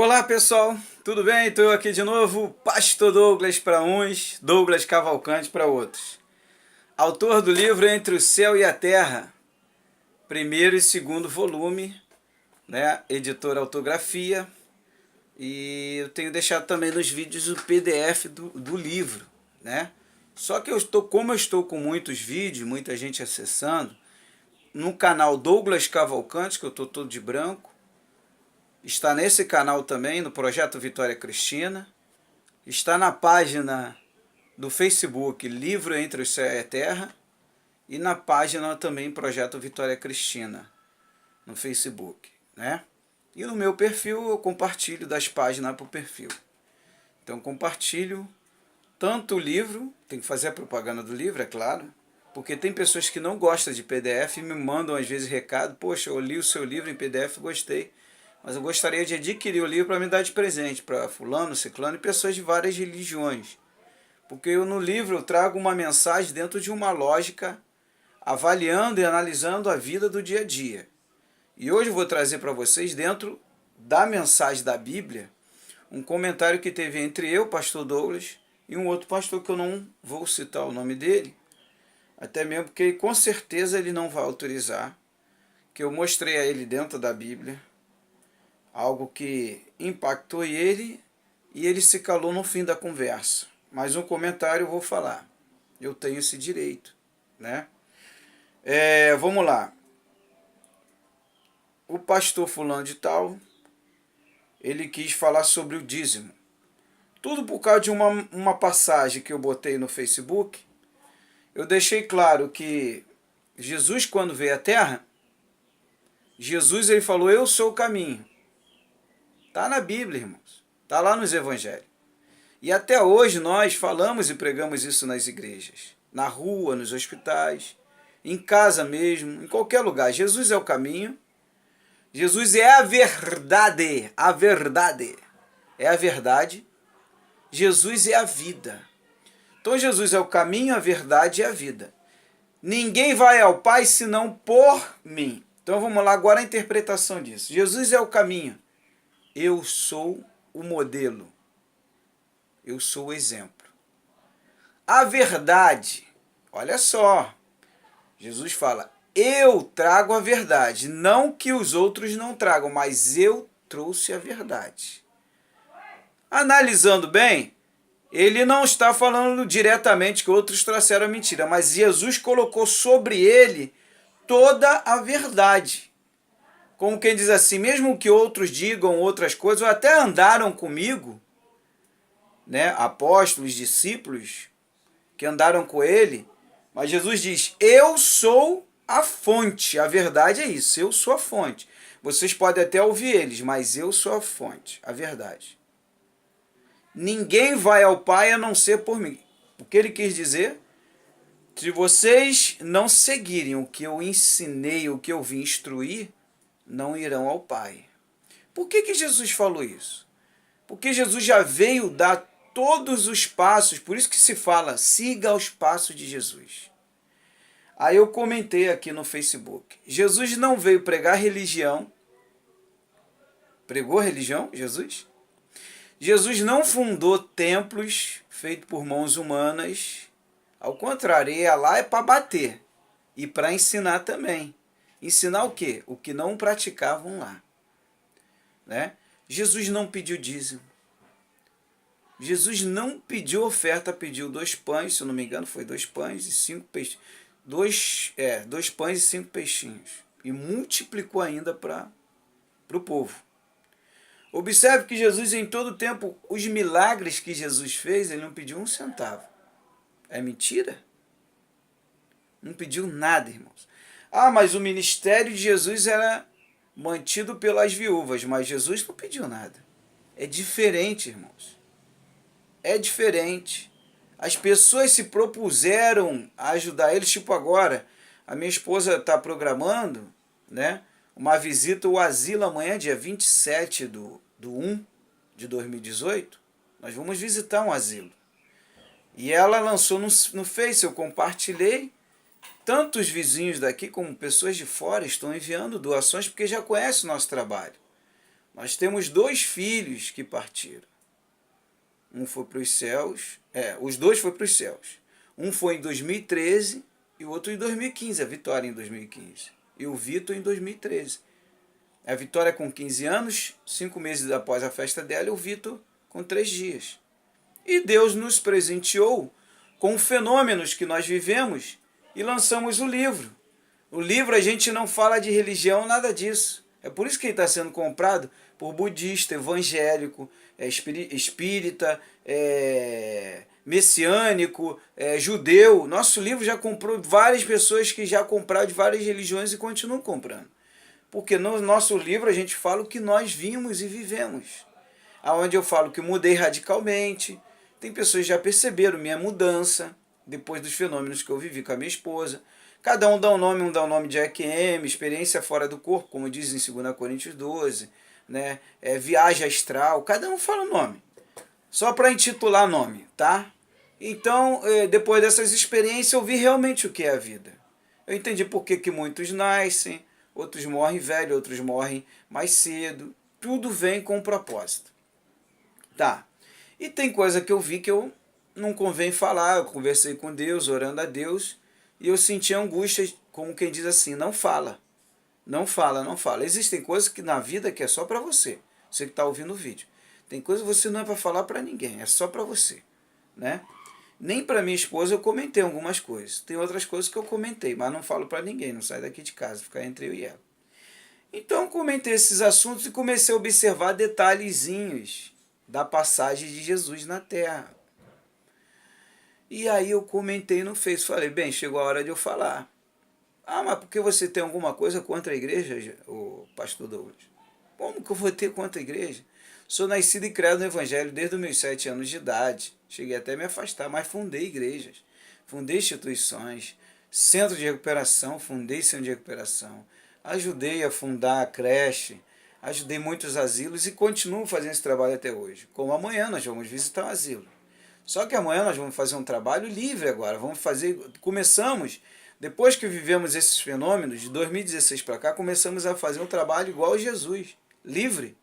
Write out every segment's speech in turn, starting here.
Olá pessoal, tudo bem? Estou eu aqui de novo, Pastor Douglas para uns, Douglas Cavalcante para outros. Autor do livro Entre o Céu e a Terra, primeiro e segundo volume, né? Editora Autografia, e eu tenho deixado também nos vídeos o PDF do livro, né? Só que como eu estou com muitos vídeos, muita gente acessando, no canal Douglas Cavalcante, que eu estou todo de branco, está nesse canal também, no Projeto Vitória Cristina. Está na página do Facebook Livro Entre o Céu e a Terra. E na página também Projeto Vitória Cristina, no Facebook, né? E no meu perfil eu compartilho das páginas para o perfil. Então compartilho tanto o livro, tem que fazer a propaganda do livro, é claro, porque tem pessoas que não gostam de PDF e me mandam às vezes recado: poxa, eu li o seu livro em PDF e gostei, mas eu gostaria de adquirir o livro para me dar de presente para fulano, ciclano e pessoas de várias religiões. Porque eu no livro eu trago uma mensagem dentro de uma lógica, avaliando e analisando a vida do dia a dia. E hoje eu vou trazer para vocês, dentro da mensagem da Bíblia, um comentário que teve entre eu, pastor Douglas, e um outro pastor que eu não vou citar o nome dele, até mesmo porque com certeza ele não vai autorizar, que eu mostrei a ele dentro da Bíblia, algo que impactou ele e ele se calou no fim da conversa. Mas um comentário eu vou falar. Eu tenho esse direito, né? Vamos lá. O pastor fulano de tal, ele quis falar sobre o dízimo. Tudo por causa de uma passagem que eu botei no Facebook. Eu deixei claro que Jesus, quando veio à Terra, Jesus ele falou: eu sou o caminho. Está na Bíblia, irmãos. Está lá nos Evangelhos. E até hoje nós falamos e pregamos isso nas igrejas, na rua, nos hospitais, em casa mesmo, em qualquer lugar. Jesus é o caminho. Jesus é a verdade. A verdade é a verdade. Jesus é a vida. Então Jesus é o caminho, a verdade e a vida. Ninguém vai ao Pai senão por mim. Então vamos lá agora a interpretação disso. Jesus é o caminho. Eu sou o modelo. Eu sou o exemplo. A verdade, olha só. Jesus fala: eu trago a verdade. Não que os outros não tragam, mas eu trouxe a verdade. Analisando bem, ele não está falando diretamente que outros trouxeram a mentira, mas Jesus colocou sobre ele toda a verdade. Como quem diz assim, mesmo que outros digam outras coisas, ou até andaram comigo, né, apóstolos, discípulos, que andaram com ele, mas Jesus diz: eu sou a fonte. A verdade é isso, eu sou a fonte. Vocês podem até ouvir eles, mas eu sou a fonte, a verdade. Ninguém vai ao Pai a não ser por mim. O que ele quis dizer? Se vocês não seguirem o que eu ensinei, o que eu vim instruir, não irão ao Pai. Por que Jesus falou isso? Porque Jesus já veio dar todos os passos, por isso que se fala: siga os passos de Jesus. Aí eu comentei aqui no Facebook: Jesus não veio pregar religião. Pregou religião, Jesus? Jesus não fundou templos feitos por mãos humanas. Ao contrário, ia lá é para bater e para ensinar também. Ensinar o quê? O que não praticavam lá, né? Jesus não pediu dízimo. Jesus não pediu oferta, pediu 2 pães, se eu não me engano, foi 2 pães e 5 peixes. 2 pães e 5 peixinhos. E multiplicou ainda para o povo. Observe que Jesus, em todo o tempo, os milagres que Jesus fez, ele não pediu 1 centavo. É mentira? Não pediu nada, irmãos. Ah, mas o ministério de Jesus era mantido pelas viúvas, mas Jesus não pediu nada. É diferente, irmãos. É diferente. As pessoas se propuseram a ajudar eles, tipo agora. A minha esposa está programando, né, uma visita ao asilo amanhã, dia 27 do 1 de 2018. Nós vamos visitar um asilo. E ela lançou no Face, eu compartilhei. Tanto os vizinhos daqui como pessoas de fora estão enviando doações porque já conhecem o nosso trabalho. Nós temos 2 filhos que partiram. Um foi para os céus, os 2 foram para os céus. Um foi em 2013 e o outro em 2015, a Vitória em 2015. E o Vitor em 2013. A Vitória com 15 anos, 5 meses após a festa dela, e o Vitor com 3 dias. E Deus nos presenteou com fenômenos que nós vivemos e lançamos o livro. O livro a gente não fala de religião, nada disso. É por isso que ele está sendo comprado por budista, evangélico, espírita, messiânico, judeu. Nosso livro já comprou várias pessoas que já compraram de várias religiões e continuam comprando. Porque no nosso livro a gente fala o que nós vimos e vivemos. Onde eu falo que mudei radicalmente. Tem pessoas que já perceberam minha mudança depois dos fenômenos que eu vivi com a minha esposa. Cada um dá um nome de EQM, experiência fora do corpo, como diz em 2 Coríntios 12, né? Viagem astral, cada um fala o nome. Só para intitular nome, tá? Então, depois dessas experiências, eu vi realmente o que é a vida. Eu entendi por que muitos nascem, outros morrem velho, outros morrem mais cedo. Tudo vem com um propósito. Tá. E tem coisa que eu vi que eu não convém falar. Eu conversei com Deus, orando a Deus, e eu senti angústia, como quem diz assim, não fala. Não fala, não fala. Existem coisas que na vida que é só para você. Você que está ouvindo o vídeo. Tem coisas que você não é para falar para ninguém, é só para você, né? Nem para minha esposa eu comentei algumas coisas. Tem outras coisas que eu comentei, mas não falo para ninguém, não sai daqui de casa, fica entre eu e ela. Então comentei esses assuntos e comecei a observar detalhezinhos da passagem de Jesus na Terra. E aí eu comentei no Face, falei, bem, chegou a hora de eu falar. Ah, mas porque você tem alguma coisa contra a igreja, o pastor Douglas? Como que eu vou ter contra a igreja? Sou nascido e criado no Evangelho desde os meus 7 anos de idade. Cheguei até a me afastar, mas fundei igrejas, fundei instituições, centro de recuperação, fundei centro de recuperação. Ajudei a fundar a creche, ajudei muitos asilos e continuo fazendo esse trabalho até hoje. Como amanhã nós vamos visitar um asilo. Só que amanhã nós vamos fazer um trabalho livre agora. Começamos, depois que vivemos esses fenômenos, de 2016 para cá, começamos a fazer um trabalho igual a Jesus, livre.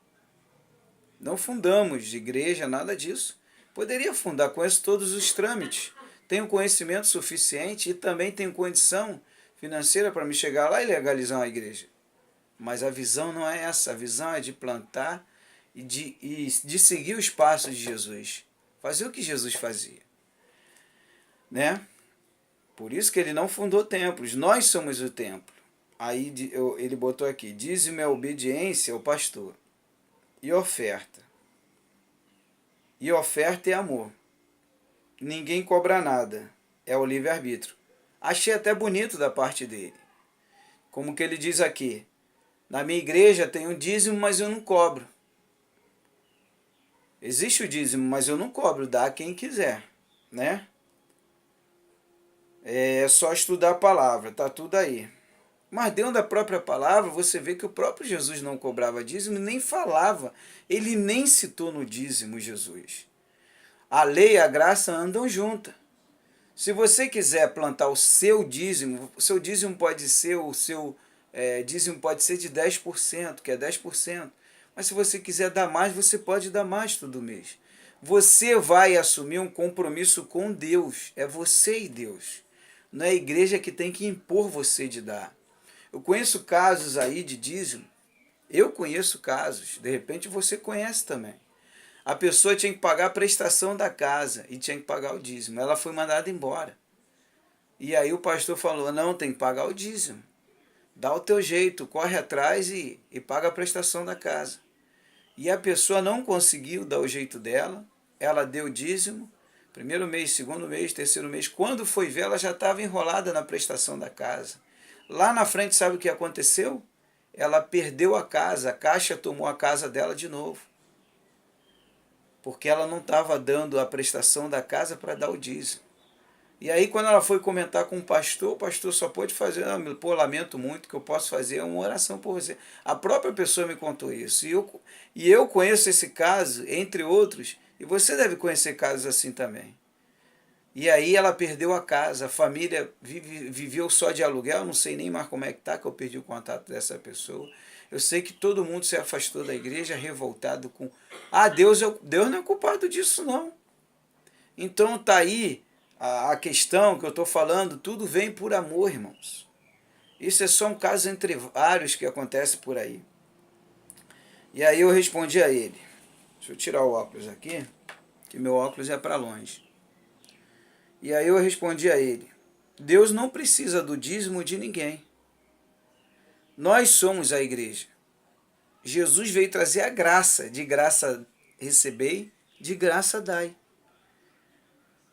Não fundamos de igreja, nada disso. Poderia fundar, conheço todos os trâmites. Tenho conhecimento suficiente e também tenho condição financeira para me chegar lá e legalizar uma igreja. Mas a visão não é essa. A visão é de plantar e de seguir os passos de Jesus. Fazer o que Jesus fazia. Né? Por isso que ele não fundou templos. Nós somos o templo. Aí ele botou aqui, dízimo é obediência ao pastor. E oferta. E oferta é amor. Ninguém cobra nada. É o livre-arbítrio. Achei até bonito da parte dele. Como que ele diz aqui. Na minha igreja tem um dízimo, mas eu não cobro. Existe o dízimo, mas eu não cobro. Dá a quem quiser. Né? É só estudar a palavra. Tá tudo aí. Mas dentro da própria palavra, você vê que o próprio Jesus não cobrava dízimo, nem falava. Ele nem citou no dízimo Jesus. A lei e a graça andam juntas. Se você quiser plantar o seu dízimo pode ser dízimo pode ser de 10%, que é 10%. Mas se você quiser dar mais, você pode dar mais todo mês. Você vai assumir um compromisso com Deus. É você e Deus. Não é a igreja que tem que impor você de dar. Eu conheço casos aí de dízimo. Eu conheço casos. De repente você conhece também. A pessoa tinha que pagar a prestação da casa e tinha que pagar o dízimo. Ela foi mandada embora. E aí o pastor falou, não, tem que pagar o dízimo. Dá o teu jeito, corre atrás e paga a prestação da casa. E a pessoa não conseguiu dar o jeito dela. Ela deu o dízimo. Primeiro mês, segundo mês, terceiro mês. Quando foi ver, ela já estava enrolada na prestação da casa. Lá na frente, sabe o que aconteceu? Ela perdeu a casa, a Caixa tomou a casa dela de novo. Porque ela não estava dando a prestação da casa para dar o dízimo. E aí, quando ela foi comentar com o pastor só pôde fazer, pô, lamento muito, que eu posso fazer uma oração por você. A própria pessoa me contou isso. E eu conheço esse caso, entre outros, e você deve conhecer casos assim também. E aí ela perdeu a casa, a família viveu só de aluguel, não sei nem mais como é que está, que eu perdi o contato dessa pessoa. Eu sei que todo mundo se afastou da igreja revoltado com... Deus não é culpado disso, não. Então tá aí a questão que eu estou falando, tudo vem por amor, irmãos. Isso é só um caso entre vários que acontece por aí. E aí eu respondi a ele. Deixa eu tirar o óculos aqui, que meu óculos é para longe. E aí eu respondi a ele: Deus não precisa do dízimo de ninguém. Nós somos a igreja. Jesus veio trazer a graça. De graça recebei, de graça dai.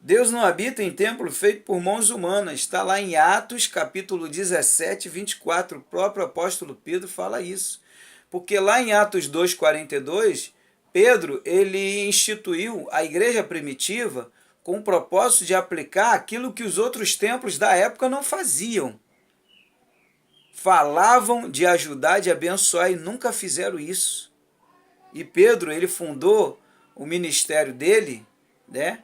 Deus não habita em templo feito por mãos humanas. Está lá em Atos, capítulo 17, 24. O próprio apóstolo Pedro fala isso. Porque lá em Atos 2,42, Pedro ele instituiu a igreja primitiva com o propósito de aplicar aquilo que os outros templos da época não faziam. Falavam de ajudar, de abençoar e nunca fizeram isso. E Pedro, ele fundou o ministério dele, né?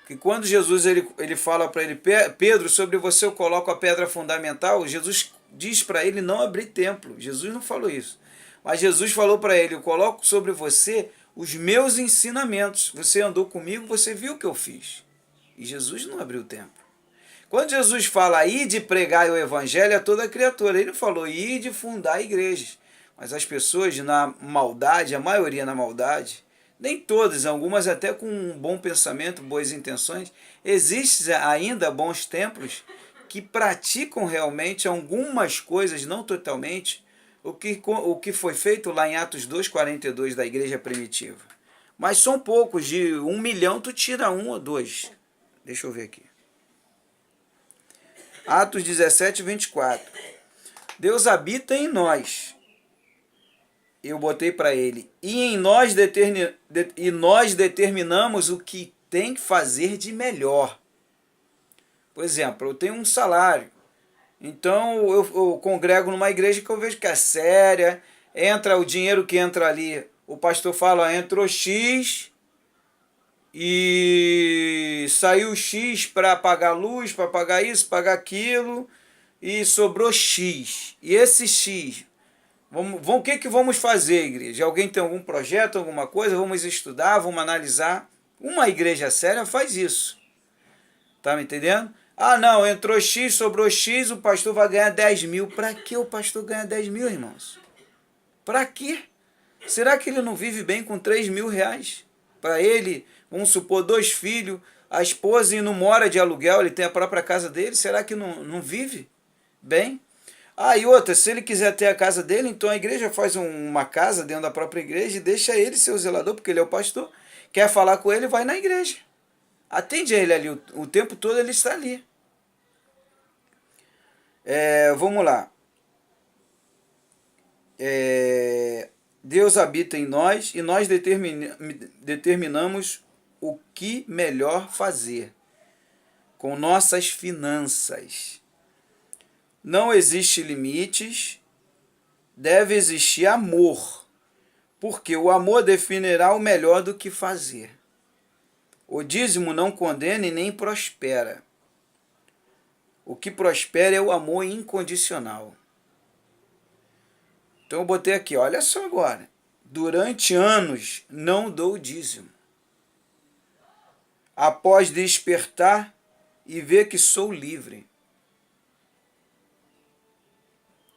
Que quando Jesus ele fala para ele: Pedro, sobre você eu coloco a pedra fundamental, Jesus diz para ele não abrir templo. Jesus não falou isso. Mas Jesus falou para ele: eu coloco sobre você os meus ensinamentos. Você andou comigo, você viu o que eu fiz. E Jesus não abriu templo. Quando Jesus fala de pregar o evangelho a toda criatura, ele não falou de fundar igrejas. Mas as pessoas na maldade, a maioria na maldade, nem todas, algumas até com um bom pensamento, boas intenções, existem ainda bons templos que praticam realmente algumas coisas, não totalmente, o que foi feito lá em Atos 2,42 da igreja primitiva. Mas são poucos, de 1 milhão tu tira 1 ou 2. Deixa eu ver aqui. Atos 17, 24. Deus habita em nós. Eu botei para ele: e nós determinamos o que tem que fazer de melhor. Por exemplo, eu tenho um salário. Então eu congrego numa igreja que eu vejo que é séria. Entra o dinheiro que entra ali. O pastor fala: entrou X e saiu X para pagar luz, para pagar isso, pagar aquilo, e sobrou X. E esse X, o que vamos fazer, igreja? Alguém tem algum projeto, alguma coisa? Vamos estudar, vamos analisar. Uma igreja séria faz isso. Tá me entendendo? Ah, não, entrou X, sobrou X, o pastor vai ganhar 10 mil. Para que o pastor ganha 10 mil, irmãos? Para quê? Será que ele não vive bem com 3 mil reais? Para ele, vamos supor, 2 filhos, a esposa não mora de aluguel, ele tem a própria casa dele, será que não vive bem? Ah, e outra, se ele quiser ter a casa dele, então a igreja faz uma casa dentro da própria igreja e deixa ele ser o zelador, porque ele é o pastor. Quer falar com ele, vai na igreja. Atende ele ali, o tempo todo ele está ali. Vamos lá. Deus habita em nós e nós determinamos o que melhor fazer com nossas finanças. Não existe limites, deve existir amor, porque o amor definirá o melhor do que fazer. O dízimo não condena e nem prospera. O que prospera é o amor incondicional. Então eu botei aqui, olha só agora. Durante anos não dou dízimo. Após despertar e ver que sou livre.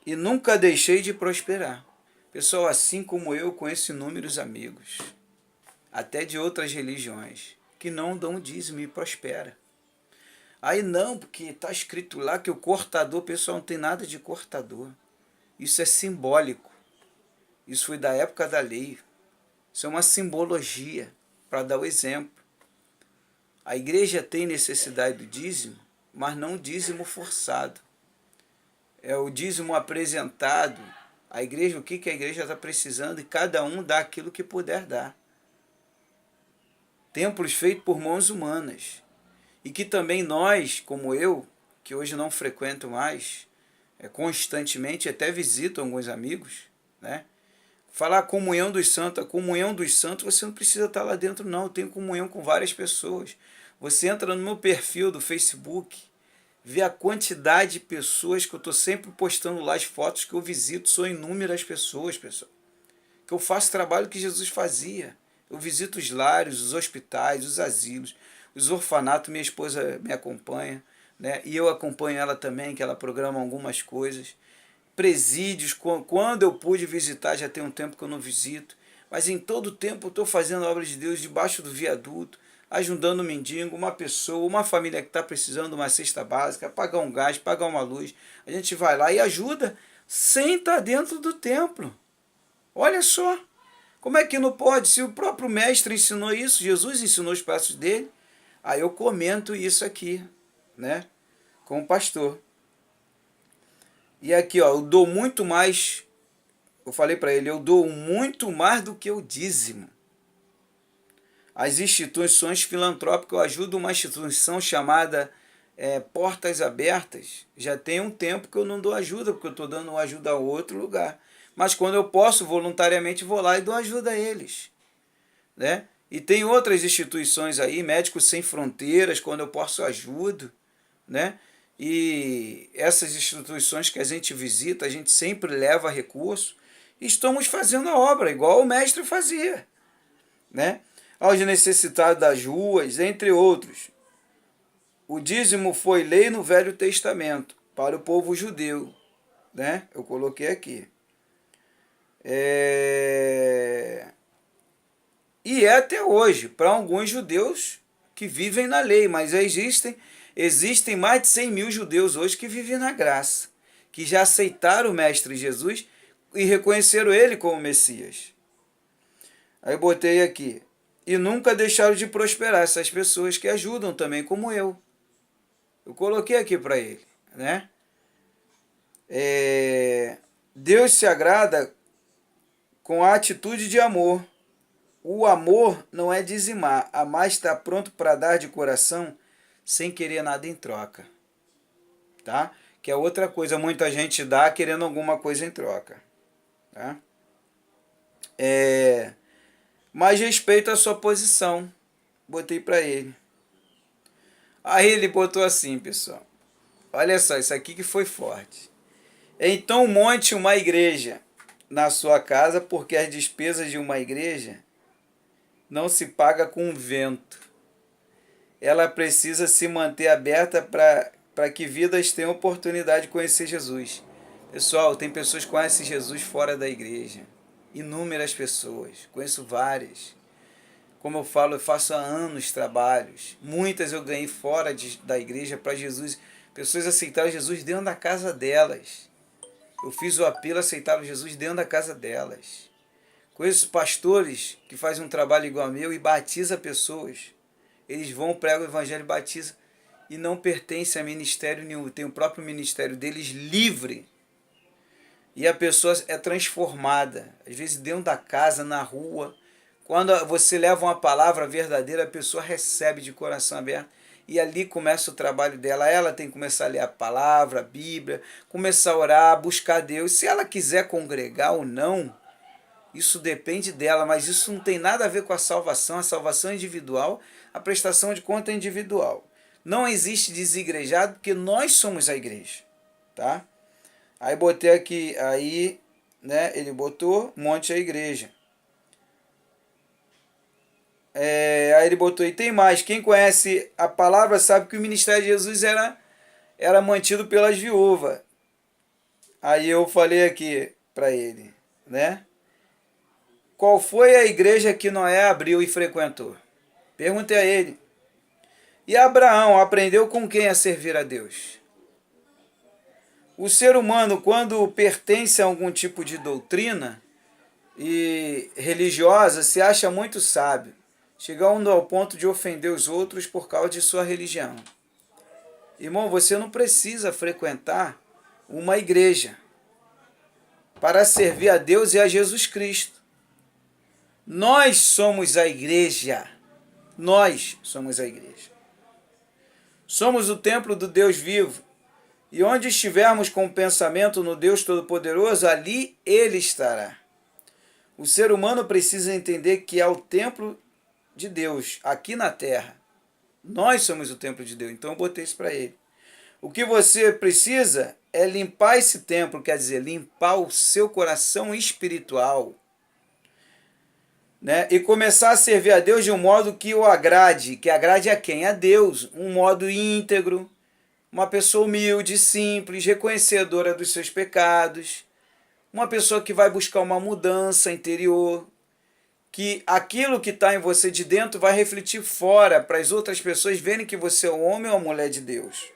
E nunca deixei de prosperar. Pessoal, assim como eu, conheço inúmeros amigos, até de outras religiões, que não dão dízimo e prospera. Aí não, porque está escrito lá que o cortador, pessoal, não tem nada de cortador. Isso é simbólico. Isso foi da época da lei. Isso é uma simbologia, para dar o exemplo. A igreja tem necessidade do dízimo, mas não dízimo forçado. É o dízimo apresentado. A igreja, o que a igreja está precisando, e cada um dá aquilo que puder dar. Templos feitos por mãos humanas. E que também nós, como eu, que hoje não frequento mais, constantemente, até visito alguns amigos, né? Falar comunhão dos santos, a comunhão dos santos, você não precisa estar lá dentro não, eu tenho comunhão com várias pessoas. Você entra no meu perfil do Facebook, ver a quantidade de pessoas que eu estou sempre postando lá, as fotos que eu visito, são inúmeras pessoas, pessoal. Que eu faço o trabalho que Jesus fazia. Eu visito os lares, os hospitais, os asilos, os orfanatos, minha esposa me acompanha, né? E eu acompanho ela também, que ela programa algumas coisas. Presídios, quando eu pude visitar, já tem um tempo que eu não visito, mas em todo o tempo eu estou fazendo a obra de Deus debaixo do viaduto, ajudando um mendigo, uma pessoa, uma família que está precisando de uma cesta básica, pagar um gás, pagar uma luz. A gente vai lá e ajuda sem estar dentro do templo. Olha só, como é que não pode? Se o próprio mestre ensinou isso, Jesus ensinou os passos dele, aí eu comento isso aqui, né, com o pastor. E aqui, ó, eu dou muito mais, eu falei para ele, eu dou muito mais do que o dízimo. As instituições filantrópicas, eu ajudo uma instituição chamada Portas Abertas. Já tem um tempo que eu não dou ajuda, porque eu estou dando ajuda a outro lugar. Mas quando eu posso, voluntariamente vou lá e dou ajuda a eles, né? E tem outras instituições aí, Médicos Sem Fronteiras, quando eu posso ajudo, né? E essas instituições que a gente visita, a gente sempre leva recurso e estamos fazendo a obra, igual o mestre fazia, né? Aos necessitados das ruas, entre outros. O dízimo foi lei no Velho Testamento para o povo judeu, né? Eu coloquei aqui. E é até hoje, para alguns judeus que vivem na lei, mas existem mais de 100 mil judeus hoje que vivem na graça, que já aceitaram o Mestre Jesus e reconheceram ele como Messias. Aí eu botei aqui, e nunca deixaram de prosperar essas pessoas que ajudam também, como eu. Eu coloquei aqui para ele, né? Deus se agrada com a atitude de amor. O amor não é dizimar, amar está pronto para dar de coração sem querer nada em troca, tá? Que é outra coisa, muita gente dá querendo alguma coisa em troca, tá? Mas respeito a sua posição, botei para ele. Aí ele botou assim, pessoal, olha só, isso aqui que foi forte. Então monte uma igreja na sua casa, porque as despesas de uma igreja não se paga com vento. Ela precisa se manter aberta para que vidas tenham oportunidade de conhecer Jesus. Pessoal, tem pessoas que conhecem Jesus fora da igreja. Inúmeras pessoas. Conheço várias. Como eu falo, eu faço há anos trabalhos. Muitas eu ganhei fora da igreja para Jesus. Pessoas aceitaram Jesus dentro da casa delas. Eu fiz o apelo, aceitaram Jesus dentro da casa delas. Conheço pastores que fazem um trabalho igual ao meu e batizam pessoas. Eles vão, pregam o evangelho, batizam e não pertencem a ministério nenhum. Tem o próprio ministério deles livre. E a pessoa é transformada. Às vezes dentro da casa, na rua. Quando você leva uma palavra verdadeira, a pessoa recebe de coração aberto. E ali começa o trabalho dela. Ela tem que começar a ler a palavra, a Bíblia, começar a orar, buscar Deus. Se ela quiser congregar ou não, isso depende dela, mas isso não tem nada a ver com a salvação é individual, a prestação de conta é individual. Não existe desigrejado porque nós somos a igreja, tá? Aí botei aqui, aí, né, ele botou monte a igreja. Aí ele botou, e tem mais, quem conhece a palavra sabe que o ministério de Jesus era mantido pelas viúvas. Aí eu falei aqui para ele, né? Qual foi a igreja que Noé abriu e frequentou? Perguntei a ele. E Abraão aprendeu com quem a servir a Deus? O ser humano, quando pertence a algum tipo de doutrina e religiosa, se acha muito sábio, chegando ao ponto de ofender os outros por causa de sua religião. Irmão, você não precisa frequentar uma igreja para servir a Deus e a Jesus Cristo. Nós somos a igreja. Nós somos a igreja. Somos o templo do Deus vivo. E onde estivermos com o pensamento no Deus Todo-Poderoso, ali Ele estará. O ser humano precisa entender que é o templo de Deus, aqui na terra. Nós somos o templo de Deus. Então eu botei isso para ele. O que você precisa é limpar esse templo, quer dizer, limpar o seu coração espiritual, né? E começar a servir a Deus de um modo que o agrade. Que agrade a quem? A Deus. Um modo íntegro, uma pessoa humilde, simples, reconhecedora dos seus pecados, uma pessoa que vai buscar uma mudança interior, que aquilo que está em você de dentro vai refletir fora para as outras pessoas verem que você é um homem ou uma mulher de Deus.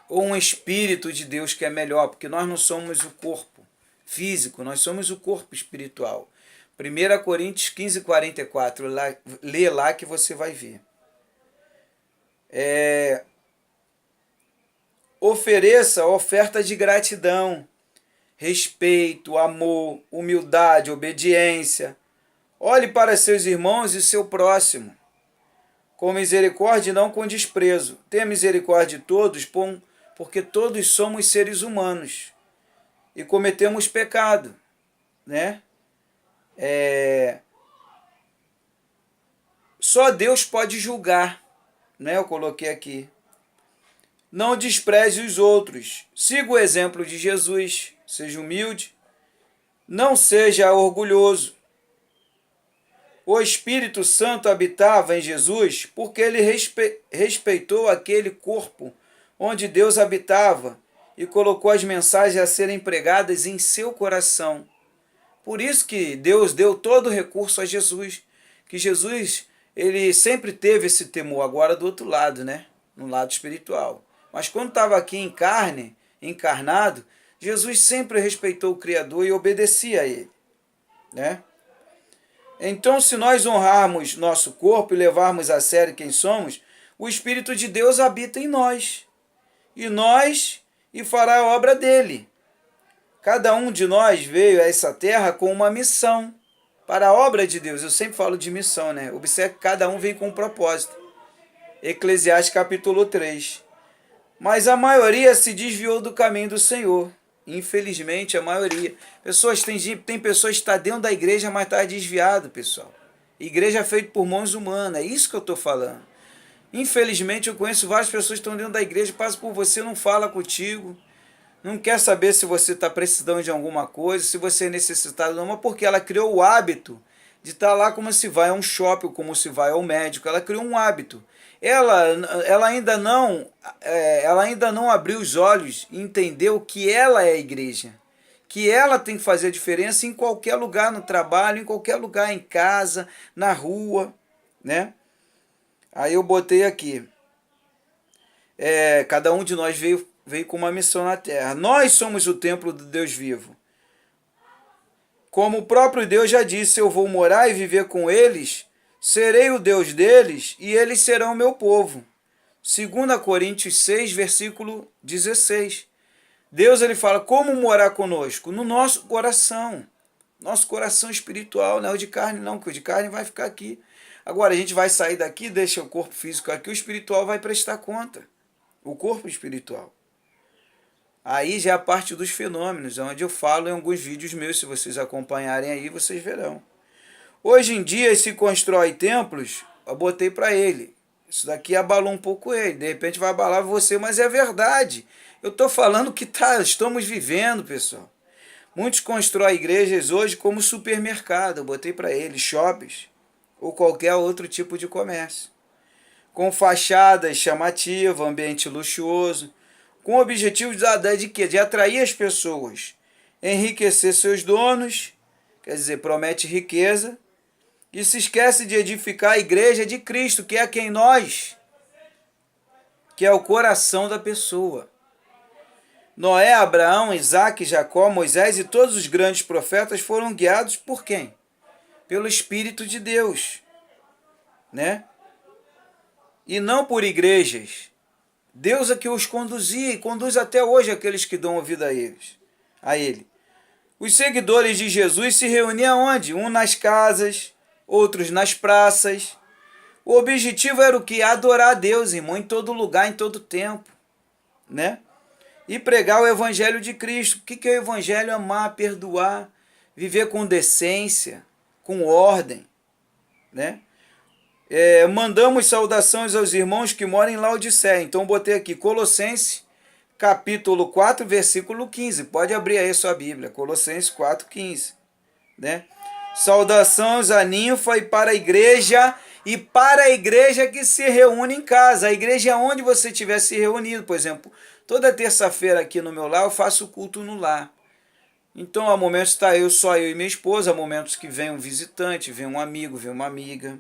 Ou um espírito de Deus, que é melhor, porque nós não somos o corpo físico, nós somos o corpo espiritual. 1 Coríntios 15, 44, lê lá que você vai ver. Ofereça oferta de gratidão, respeito, amor, humildade, obediência. Olhe para seus irmãos e seu próximo com misericórdia e não com desprezo. Tenha misericórdia de todos, porque todos somos seres humanos e cometemos pecado, né? Só Deus pode julgar, né? Eu coloquei aqui. Não despreze os outros. Siga o exemplo de Jesus. Seja humilde. Não seja orgulhoso. O Espírito Santo habitava em Jesus porque ele respeitou aquele corpo onde Deus habitava e colocou as mensagens a serem pregadas em seu coração. Por isso que Deus deu todo o recurso a Jesus. Que Jesus, ele sempre teve esse temor, agora do outro lado, né? No lado espiritual. Mas quando estava aqui em carne, encarnado, Jesus sempre respeitou o Criador e obedecia a ele, né? Então, se nós honrarmos nosso corpo e levarmos a sério quem somos, o Espírito de Deus habita em nós. E fará a obra dele. Cada um de nós veio a essa terra com uma missão para a obra de Deus. Eu sempre falo de missão, né? Observe que cada um vem com um propósito. Eclesiastes capítulo 3. Mas a maioria se desviou do caminho do Senhor. Infelizmente, a maioria. Tem pessoas que estão dentro da igreja, mas estão desviado, pessoal. Igreja é feita por mãos humanas, é isso que eu estou falando. Infelizmente, eu conheço várias pessoas que estão dentro da igreja, passam por você, não fala contigo, não quer saber se você está precisando de alguma coisa, se você é necessitado ou não, porque ela criou o hábito de estar lá como se vai a um shopping, como se vai ao médico. Ela criou um hábito. Ela ainda não abriu os olhos e entendeu que ela é a igreja, que ela tem que fazer a diferença em qualquer lugar, no trabalho, em qualquer lugar, em casa, na rua, né? Aí eu botei aqui, cada um de nós veio com uma missão na terra. Nós somos o templo do Deus vivo. Como o próprio Deus já disse, eu vou morar e viver com eles, serei o Deus deles e eles serão o meu povo. 2 Coríntios 6, versículo 16. Deus, ele fala como morar conosco? No nosso coração espiritual, não é o de carne não, porque o de carne vai ficar aqui. Agora a gente vai sair daqui, deixa o corpo físico aqui, o espiritual vai prestar conta. O corpo espiritual. Aí já é a parte dos fenômenos, onde eu falo em alguns vídeos meus, se vocês acompanharem aí, vocês verão. Hoje em dia se constrói templos, eu botei para ele. Isso daqui abalou um pouco ele, de repente vai abalar você, mas é verdade. Eu estou falando que estamos vivendo, pessoal. Muitos constroem igrejas hoje como supermercado, eu botei para ele, shoppings, ou qualquer outro tipo de comércio. Com fachadas chamativas, ambiente luxuoso, com o objetivo de quê? De atrair as pessoas, enriquecer seus donos, quer dizer, promete riqueza, e se esquece de edificar a igreja de Cristo, que é quem nós, que é o coração da pessoa. Noé, Abraão, Isaac, Jacó, Moisés e todos os grandes profetas foram guiados por quem? Pelo Espírito de Deus, né? E não por igrejas. Deus é que os conduzia e conduz até hoje aqueles que dão ouvido a ele. Os seguidores de Jesus se reuniam onde? Um nas casas, outros nas praças. O objetivo era o que? Adorar a Deus, irmão, em todo lugar, em todo tempo, né? E pregar o evangelho de Cristo. O que é o evangelho? Amar, perdoar, viver com decência, com ordem, né? Mandamos saudações aos irmãos que moram em Laodiceia. Então botei aqui Colossenses, capítulo 4, versículo 15. Pode abrir aí a sua Bíblia, Colossenses 4, 15. Né? Saudações a Ninfa e para a igreja que se reúne em casa. A igreja é onde você estiver se reunido. Por exemplo, toda terça-feira aqui no meu lar eu faço culto no lar. Então há momentos que está só eu e minha esposa, há momentos que vem um visitante, vem um amigo, vem uma amiga.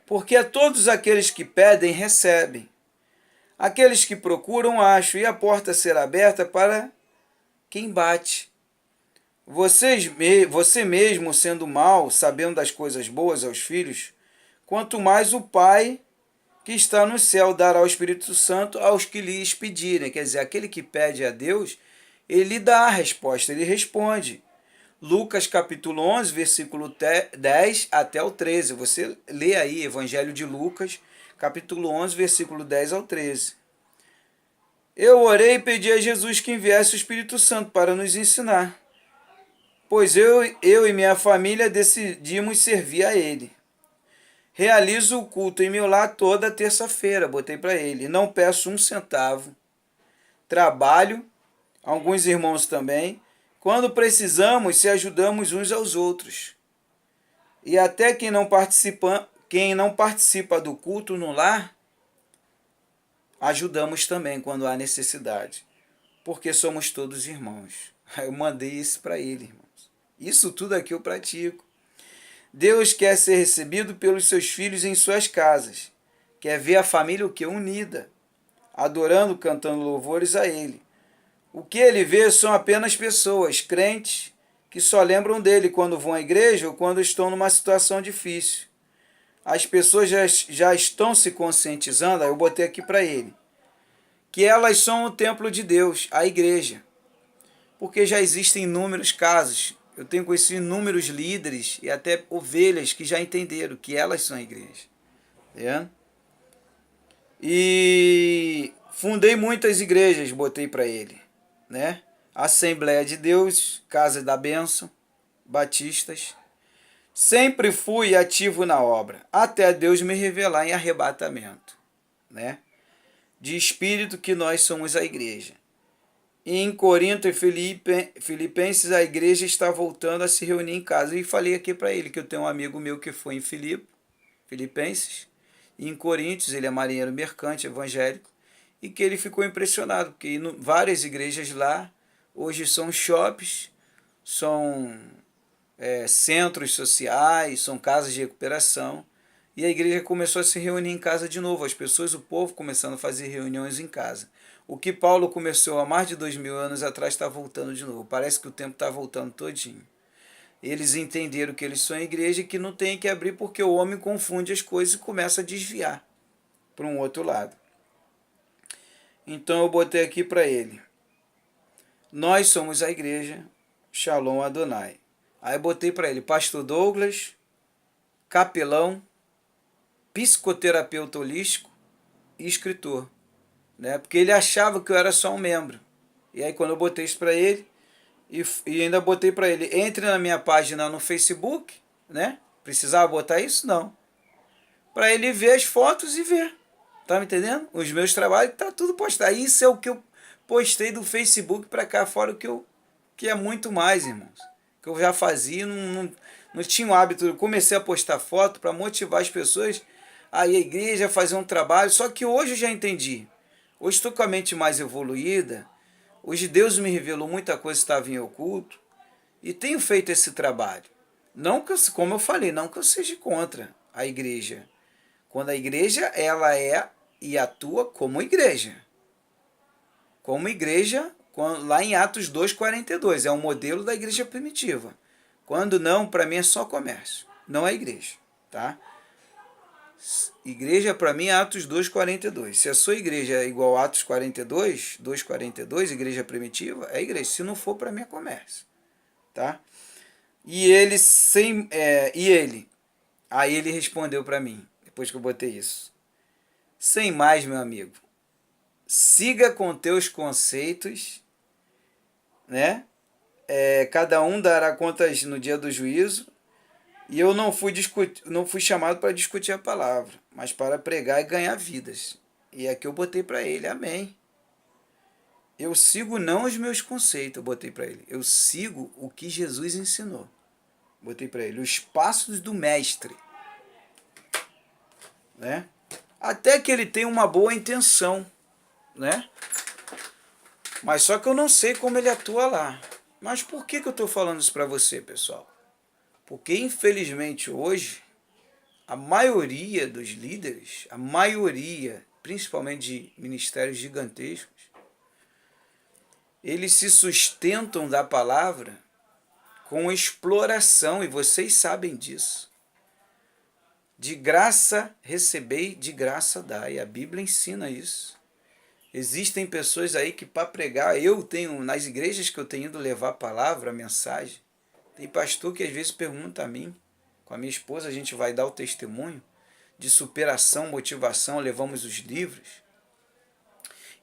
Porque a todos aqueles que pedem, recebem. Aqueles que procuram, acham, e a porta será aberta para quem bate. Você mesmo, sendo mau, sabendo das coisas boas aos filhos, quanto mais o Pai que está no céu dará o Espírito Santo aos que lhes pedirem. Quer dizer, aquele que pede a Deus, ele dá a resposta, ele responde. Lucas capítulo 11, versículo 10 até o 13. Você lê aí, Evangelho de Lucas, capítulo 11, versículo 10 ao 13. Eu orei e pedi a Jesus que enviasse o Espírito Santo para nos ensinar, pois eu e minha família decidimos servir a Ele. Realizo o culto em meu lar toda terça-feira, botei para ele. Não peço um centavo. Trabalho, alguns irmãos também. Quando precisamos, se ajudamos uns aos outros. E até quem não participa do culto no lar, ajudamos também quando há necessidade. Porque somos todos irmãos. Eu mandei isso para ele, irmãos. Isso tudo aqui eu pratico. Deus quer ser recebido pelos seus filhos em suas casas. Quer ver a família o que? Unida, adorando, cantando louvores a Ele. O que Ele vê são apenas pessoas, crentes, que só lembram dele quando vão à igreja ou quando estão numa situação difícil. As pessoas já estão se conscientizando, eu botei aqui para ele, que elas são o templo de Deus, a igreja. Porque já existem inúmeros casos. Eu tenho conhecido inúmeros líderes e até ovelhas que já entenderam que elas são a igreja. Tá? E fundei muitas igrejas, botei para ele. Né? Assembleia de Deus, Casa da Bênção, Batistas. Sempre fui ativo na obra, até Deus me revelar em arrebatamento. Né? De espírito que nós somos a igreja. Em Corinto e Filipenses, a igreja está voltando a se reunir em casa. E falei aqui para ele que eu tenho um amigo meu que foi em Filipenses, e em Coríntios, ele é marinheiro mercante, evangélico, e que ele ficou impressionado, porque várias igrejas lá, hoje são shoppings, são centros sociais, são casas de recuperação, e a igreja começou a se reunir em casa de novo, as pessoas, o povo começando a fazer reuniões em casa. O que Paulo começou há mais de 2000 anos atrás está voltando de novo. Parece que o tempo está voltando todinho. Eles entenderam que eles são a igreja e que não tem que abrir porque o homem confunde as coisas e começa a desviar para um outro lado. Então eu botei aqui para ele. Nós somos a igreja Shalom Adonai. Aí eu botei para ele Pastor Douglas, capelão, psicoterapeuta holístico e escritor. Né? Porque ele achava que eu era só um membro. E aí quando eu botei isso para ele, e ainda botei para ele, entre na minha página no Facebook, né? Precisava botar isso? Não. Para ele ver as fotos e ver. Tá me entendendo? Os meus trabalhos, tá tudo postado. Isso é o que eu postei do Facebook para cá fora, que é muito mais, irmãos. Que eu já fazia, não tinha o hábito. Eu comecei a postar foto para motivar as pessoas a ir à igreja, fazer um trabalho. Só que hoje eu já entendi. Hoje estou com a mente mais evoluída. Hoje Deus me revelou muita coisa que estava em oculto. E tenho feito esse trabalho. Não que eu, como eu falei, não que eu seja contra a igreja. Quando a igreja, ela é e atua como igreja. Como igreja, lá em Atos 2,42. É um modelo da igreja primitiva. Quando não, para mim é só comércio. Não é igreja. Tá? Igreja, para mim, é Atos 2,42. Se a sua igreja é igual a Atos 42, 2,42, igreja primitiva, é igreja. Se não for, para mim, é comércio. Tá? E ele, aí ele respondeu para mim, depois que eu botei isso. Sem mais, meu amigo. Siga com teus conceitos, né? Cada um dará contas no dia do juízo. E eu não fui chamado para discutir a palavra, mas para pregar e ganhar vidas. E é que eu botei para ele, amém. Eu sigo não os meus conceitos, eu botei para ele. Eu sigo o que Jesus ensinou. Botei para ele os passos do mestre, né? Até que ele tem uma boa intenção, né? Mas só que eu não sei como ele atua lá. Mas por que eu estou falando isso para você, pessoal? Porque infelizmente hoje a maioria dos líderes, a maioria, principalmente de ministérios gigantescos, eles se sustentam da palavra com exploração, e vocês sabem disso. De graça recebei, de graça dai. A Bíblia ensina isso. Existem pessoas aí que para pregar, eu tenho, nas igrejas que eu tenho ido levar a palavra, a mensagem, tem pastor que às vezes pergunta a mim, com a minha esposa a gente vai dar o testemunho de superação, motivação, levamos os livros,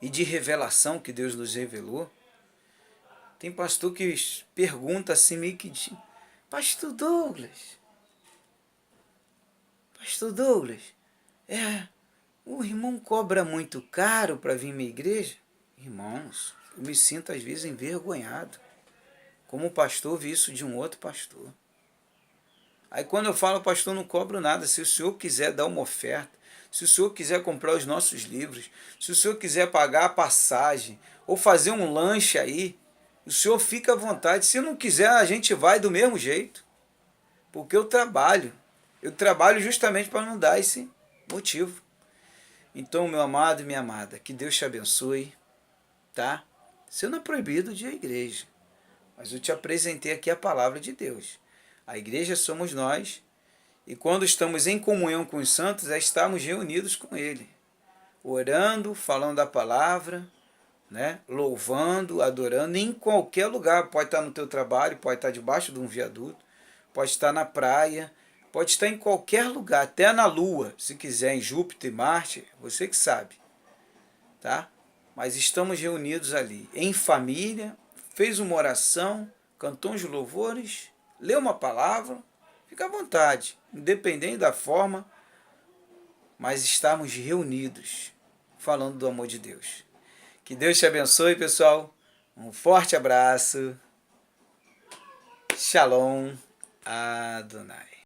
e de revelação que Deus nos revelou. Tem pastor que pergunta assim meio que, Pastor Douglas, Pastor Douglas, o irmão cobra muito caro para vir à minha igreja? Irmãos, eu me sinto às vezes envergonhado. Como pastor, vi isso de um outro pastor. Aí quando eu falo, pastor, não cobro nada. Se o senhor quiser dar uma oferta, se o senhor quiser comprar os nossos livros, se o senhor quiser pagar a passagem, ou fazer um lanche aí, o senhor fica à vontade. Se não quiser, a gente vai do mesmo jeito. Porque eu trabalho. Eu trabalho justamente para não dar esse motivo. Então, meu amado e minha amada, que Deus te abençoe, tá? Você não é proibido de ir à igreja, mas eu te apresentei aqui a palavra de Deus. A igreja somos nós, e quando estamos em comunhão com os santos, é estarmos reunidos com Ele, orando, falando da palavra, né? Louvando, adorando, em qualquer lugar. Pode estar no teu trabalho, pode estar debaixo de um viaduto, pode estar na praia, pode estar em qualquer lugar, até na Lua, se quiser, em Júpiter, Marte, você que sabe, tá? Mas estamos reunidos ali, em família, fez uma oração, cantou uns louvores, leu uma palavra, fica à vontade, independente da forma, mas estamos reunidos, falando do amor de Deus. Que Deus te abençoe, pessoal. Um forte abraço. Shalom Adonai.